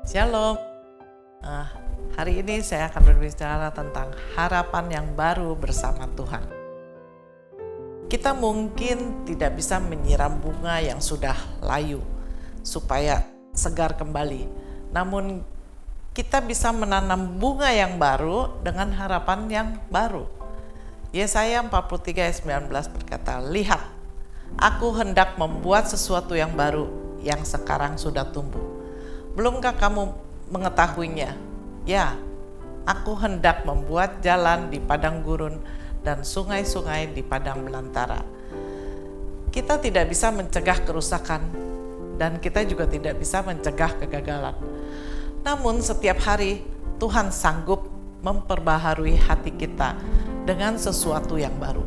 Shalom. Nah, hari ini saya akan berbicara tentang harapan yang baru bersama Tuhan. Kita mungkin tidak bisa menyiram bunga yang sudah layu supaya segar kembali. Namun kita bisa menanam bunga yang baru dengan harapan yang baru. Yesaya 43 ayat 19 berkata, "Lihat, aku hendak membuat sesuatu yang baru yang sekarang sudah tumbuh. Belumkah kamu mengetahuinya? Ya, aku hendak membuat jalan di padang gurun dan sungai-sungai di padang belantara." Kita tidak bisa mencegah kerusakan dan kita juga tidak bisa mencegah kegagalan. Namun setiap hari Tuhan sanggup memperbaharui hati kita dengan sesuatu yang baru.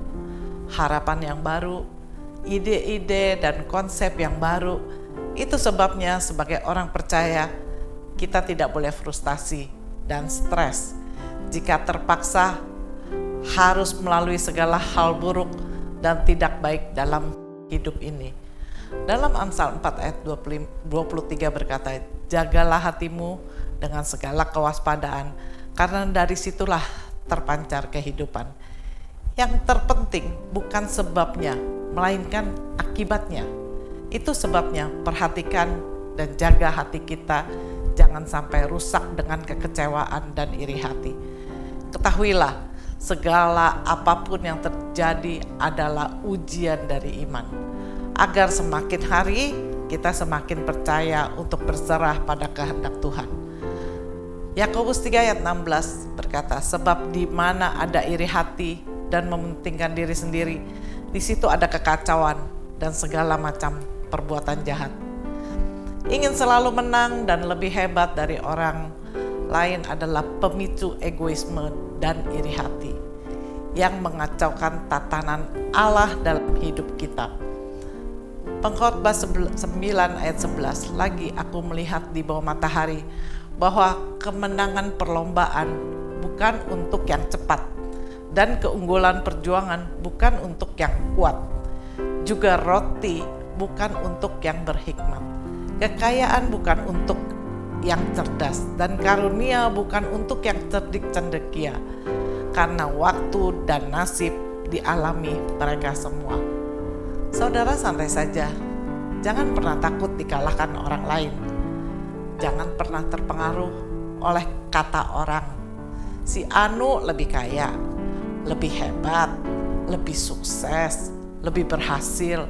Harapan yang baru, ide-ide dan konsep yang baru. Itu sebabnya sebagai orang percaya kita tidak boleh frustasi dan stres jika terpaksa harus melalui segala hal buruk dan tidak baik dalam hidup ini. Dalam Amsal 4 ayat 23 berkata, "Jagalah hatimu dengan segala kewaspadaan, karena dari situlah terpancar kehidupan." Yang terpenting bukan sebabnya, melainkan akibatnya. Itu sebabnya perhatikan dan jaga hati kita, jangan sampai rusak dengan kekecewaan dan iri hati. Ketahuilah, segala apapun yang terjadi adalah ujian dari iman. Agar semakin hari kita semakin percaya untuk berserah pada kehendak Tuhan. Yakobus 3 ayat 16 berkata, "Sebab di mana ada iri hati dan mementingkan diri sendiri, di situ ada kekacauan dan segala macam perbuatan jahat." Ingin selalu menang dan lebih hebat dari orang lain adalah pemicu egoisme dan iri hati yang mengacaukan tatanan Allah dalam hidup kita. Pengkhotbah 9 ayat 11, "Lagi aku melihat di bawah matahari bahwa kemenangan perlombaan bukan untuk yang cepat dan keunggulan perjuangan bukan untuk yang kuat, juga roti bukan untuk yang berhikmat, kekayaan bukan untuk yang cerdas, dan karunia bukan untuk yang cerdik cendekia, karena waktu dan nasib dialami mereka semua." Saudara, santai saja, jangan pernah takut dikalahkan orang lain. Jangan pernah terpengaruh oleh kata orang, "Si Anu lebih kaya, lebih hebat, lebih sukses, lebih berhasil,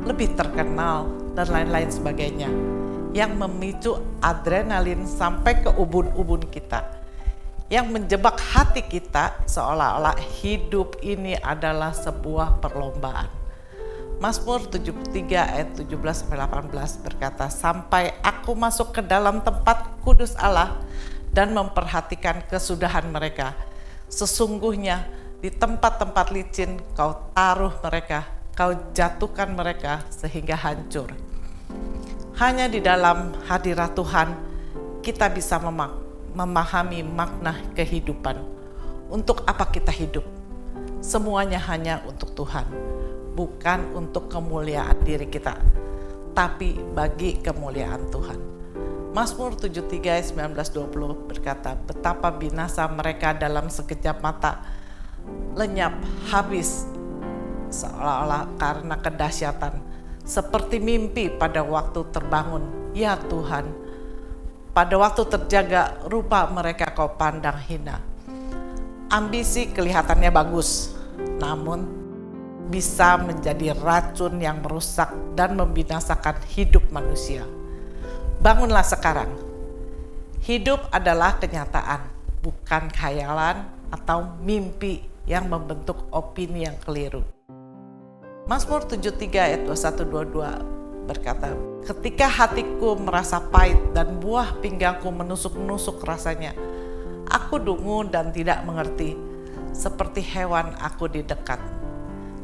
lebih terkenal," dan lain-lain sebagainya, yang memicu adrenalin sampai ke ubun-ubun kita, yang menjebak hati kita seolah-olah hidup ini adalah sebuah perlombaan. Mazmur 73 ayat 17-18 berkata, "Sampai aku masuk ke dalam tempat kudus Allah dan memperhatikan kesudahan mereka. Sesungguhnya di tempat-tempat licin kau taruh mereka, kau jatuhkan mereka sehingga hancur." Hanya di dalam hadirat Tuhan kita bisa memahami makna kehidupan. Untuk apa kita hidup? Semuanya hanya untuk Tuhan, bukan untuk kemuliaan diri kita, tapi bagi kemuliaan Tuhan. Mazmur 73 ayat 19-20 berkata, "Betapa binasa mereka dalam sekejap mata, lenyap habis seolah-olah karena kedahsyatan, seperti mimpi pada waktu terbangun. Ya Tuhan, pada waktu terjaga rupa mereka kau pandang hina." Ambisi kelihatannya bagus, namun bisa menjadi racun yang merusak dan membinasakan hidup manusia. Bangunlah sekarang. Hidup adalah kenyataan, bukan khayalan atau mimpi yang membentuk opini yang keliru. Mazmur 73 ayat 21-22 berkata, "Ketika hatiku merasa pahit dan buah pinggangku menusuk-nusuk rasanya, aku dungu dan tidak mengerti, seperti hewan aku didekat."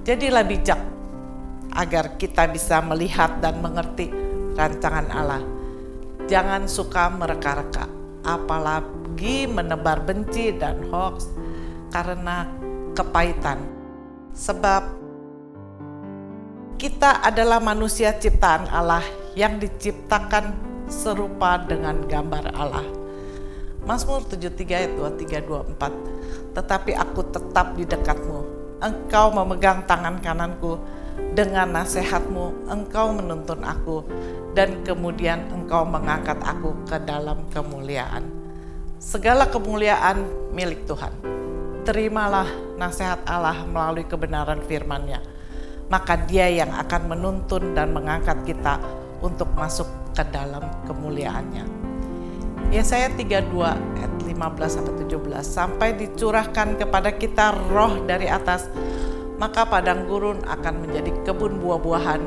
Jadilah bijak agar kita bisa melihat dan mengerti rancangan Allah. Jangan suka mereka-reka, apalagi menebar benci dan hoaks karena kepahitan. Sebab kita adalah manusia ciptaan Allah yang diciptakan serupa dengan gambar Allah. Mazmur 73 ayat 23-24. Tetapi aku tetap di dekatmu, engkau memegang tangan kananku, dengan nasihatmu engkau menuntun aku, dan kemudian engkau mengangkat aku ke dalam kemuliaan. Segala kemuliaan milik Tuhan. Terimalah nasihat Allah melalui kebenaran firman-Nya. Maka Dia yang akan menuntun dan mengangkat kita untuk masuk ke dalam kemuliaan-Nya. Yesaya 32 ayat 15-17. Sampai dicurahkan kepada kita roh dari atas, maka padang gurun akan menjadi kebun buah-buahan,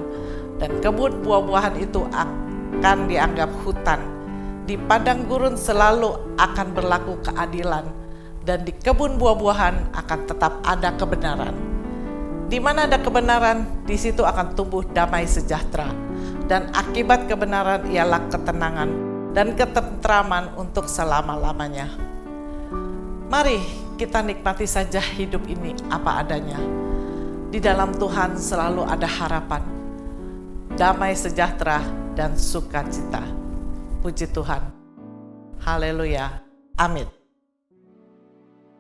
dan kebun buah-buahan itu akan dianggap hutan. Di padang gurun selalu akan berlaku keadilan, dan di kebun buah-buahan akan tetap ada kebenaran. Di mana ada kebenaran, di situ akan tumbuh damai sejahtera, dan akibat kebenaran ialah ketenangan dan ketentraman untuk selama-lamanya. Mari kita nikmati saja hidup ini apa adanya. Di dalam Tuhan selalu ada harapan, damai sejahtera dan sukacita. Puji Tuhan. Haleluya. Amin.